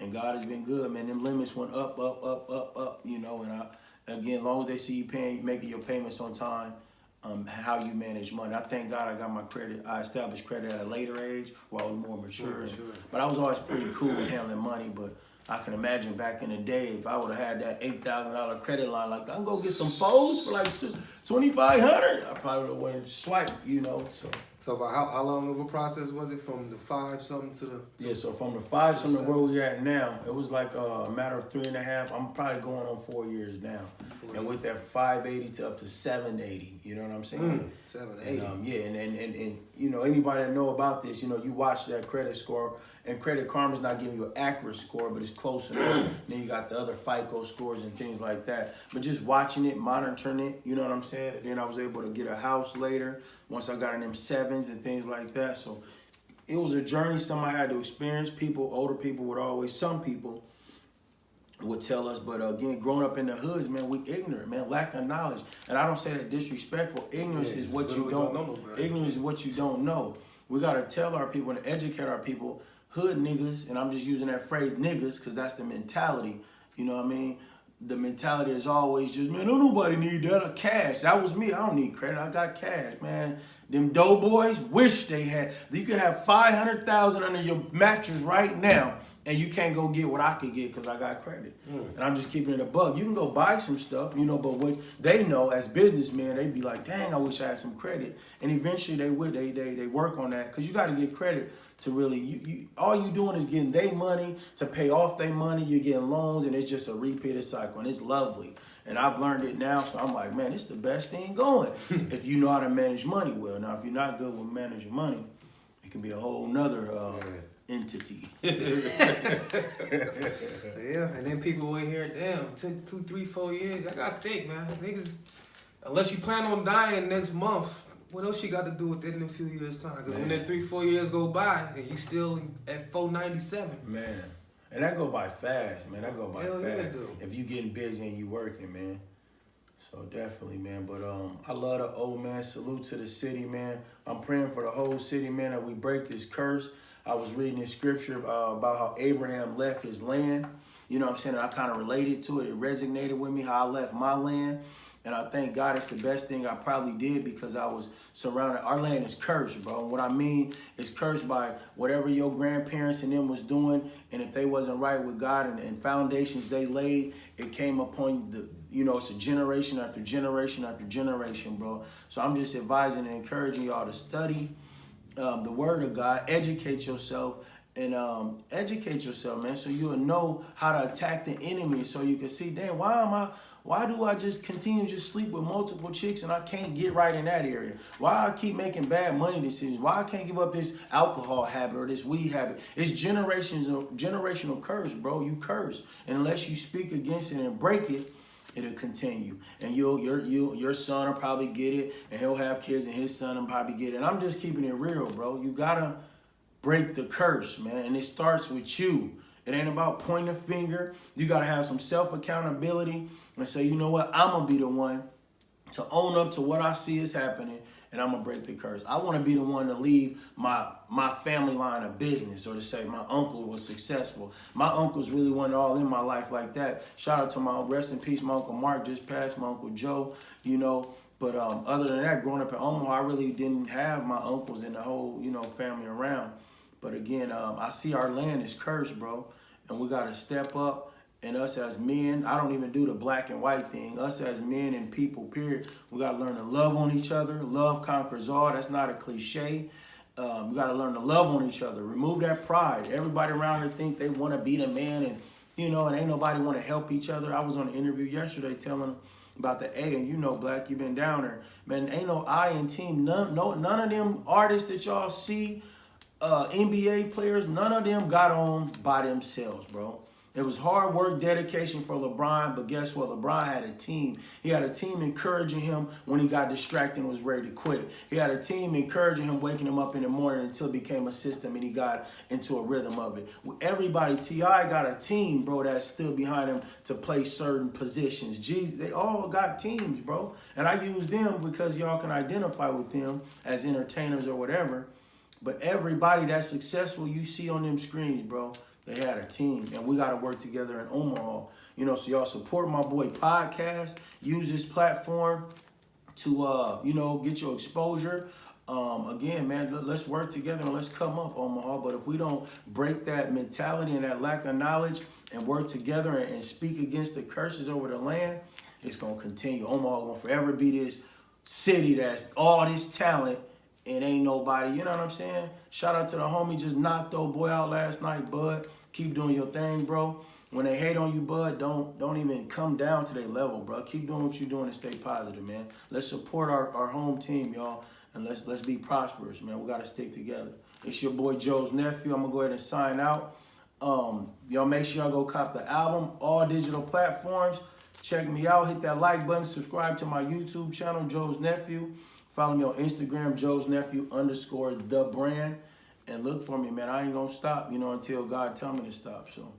And God has been good, man. Them limits went up, and again, as long as they see you making your payments on time, how you manage money. I thank God I got my credit. I established credit at a later age while I was more mature. Sure. But I was always pretty cool with handling money, but I can imagine back in the day, if I would have had that $8,000 credit line, like, I'm going to get some foes for like $2,500, I probably would have went swipe, So about how long of a process was it from the 5-something to the... Yeah, so from the 5-something to where we're at now, it was like a matter of 3.5. I'm probably going on 4 years now. And with that 580 to up to 780, you know what I'm saying? 780. And anybody that know about this, you watch that credit score, and Credit Karma's not giving you an accurate score, but it's close enough. Then you got the other FICO scores and things like that. But just watching it, monitoring it, you know what I'm saying? And then I was able to get a house later once I got in them 7s and things like that. So it was a journey, something I had to experience. Older people some people would tell us, but again, growing up in the hoods, man, we ignorant, man, lack of knowledge. And I don't say that disrespectful. Ignorance is what you don't know. Ignorance is what you don't know. We got to tell our people and educate our people, hood niggas, and I'm just using that phrase niggas because that's the mentality, you know what I mean? The mentality is always just, man, don't nobody need that. Cash. That was me. I don't need credit. I got cash, man. Them doughboys wish they had. You could have $500,000 under your mattress right now, and you can't go get what I could get because I got credit. And I'm just keeping it a buck. You can go buy some stuff, but what they know as businessmen, they be like, dang, I wish I had some credit. And eventually they would. They work on that because you got to get credit to really, all you doing is getting their money to pay off their money. You're getting loans, and it's just a repeated cycle, and it's lovely. And I've learned it now, so I'm like, man, it's the best thing going if you know how to manage money well. Now, if you're not good with managing money, it can be a whole nother entity. Yeah, and then people will hear, damn, took 2, 3, 4 years. I got to think, man. Niggas, unless you plan on dying next month, what else you got to do within a few years' time? Because when that 3, 4 years go by and you still at 497. Man. And that go by fast, man. That go by Hell fast. Yeah, dude. If you getting busy and you working, man. So definitely, man. But I love the old man. Salute to the city, man. I'm praying for the whole city, man, that we break this curse. I was reading this scripture about how Abraham left his land. You know what I'm saying? And I kind of related to it. It resonated with me how I left my land. And I thank God it's the best thing I probably did because I was surrounded. Our land is cursed, bro. And what I mean is cursed by whatever your grandparents and them was doing. And if they wasn't right with God and foundations they laid, it came upon it's a generation after generation after generation, bro. So I'm just advising and encouraging y'all to study the word of God, educate yourself, and educate yourself, man, so you'll know how to attack the enemy, so you can see, damn, why do I just continue to just sleep with multiple chicks and I can't get right in that area? Why I keep making bad money decisions? Why I can't give up this alcohol habit or this weed habit? It's generational curse, bro. You curse. And unless you speak against it and break it, it'll continue. And your son will probably get it, and he'll have kids, and his son will probably get it. And I'm just keeping it real, bro. You gotta break the curse, man. And it starts with you. It ain't about pointing a finger. You got to have some self-accountability and say, you know what? I'm going to be the one to own up to what I see is happening, and I'm going to break the curse. I want to be the one to leave my family line of business, or to say my uncle was successful. My uncles really weren't all in my life like that. Shout out to my rest in peace, my Uncle Mark just passed, my Uncle Joe, you know. But other than that, growing up in Omaha, I really didn't have my uncles and the whole, you know, family around. But again, I see our land is cursed, bro. And we got to step up. And us as men, I don't even do the black and white thing. Us as men and people, period, we got to learn to love on each other. Love conquers all. That's not a cliche. We got to learn to love on each other. Remove that pride. Everybody around here think they want to be the man, and, you know, and ain't nobody want to help each other. I was on an interview yesterday telling them about the A, and you know, Black, you been down there. Man, ain't no I in team. None of them artists that y'all see, NBA players, none of them got on by themselves, bro. It was hard work, dedication for LeBron, but guess what? LeBron had a team. He had a team encouraging him when he got distracted and was ready to quit. He had a team encouraging him, waking him up in the morning until it became a system and he got into a rhythm of it. Everybody, T.I. got a team, bro, that stood behind him to play certain positions. They all got teams, bro. And I use them because y'all can identify with them as entertainers or whatever. But everybody that's successful you see on them screens, bro, they had a team, and we got to work together in Omaha. You know, so y'all support my boy podcast. Use this platform to, you know, get your exposure. Again, man, let's work together and let's come up, Omaha. But if we don't break that mentality and that lack of knowledge and work together and speak against the curses over the land, it's going to continue. Omaha going to forever be this city that's all this talent. It ain't nobody, you know what I'm saying? Shout out to the homie, just knocked old boy out last night, Bud. Keep doing your thing, bro. When they hate on you, Bud, don't even come down to their level, bro. Keep doing what you're doing and stay positive, man. Let's support our home team, y'all, and let's be prosperous, man. We got to stick together. It's your boy JoesNephew. I'm going to go ahead and sign out. Y'all make sure y'all go cop the album, all digital platforms. Check me out. Hit that like button. Subscribe to my YouTube channel, JoesNephew. Follow me on Instagram, JoesNephew_the brand. And look for me, man. I ain't going to stop, you know, until God tell me to stop. So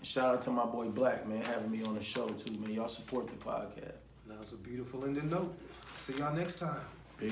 shout out to my boy Black, man, having me on the show, too, man. Y'all support the podcast. Now it's a beautiful ending note. See y'all next time. Peace.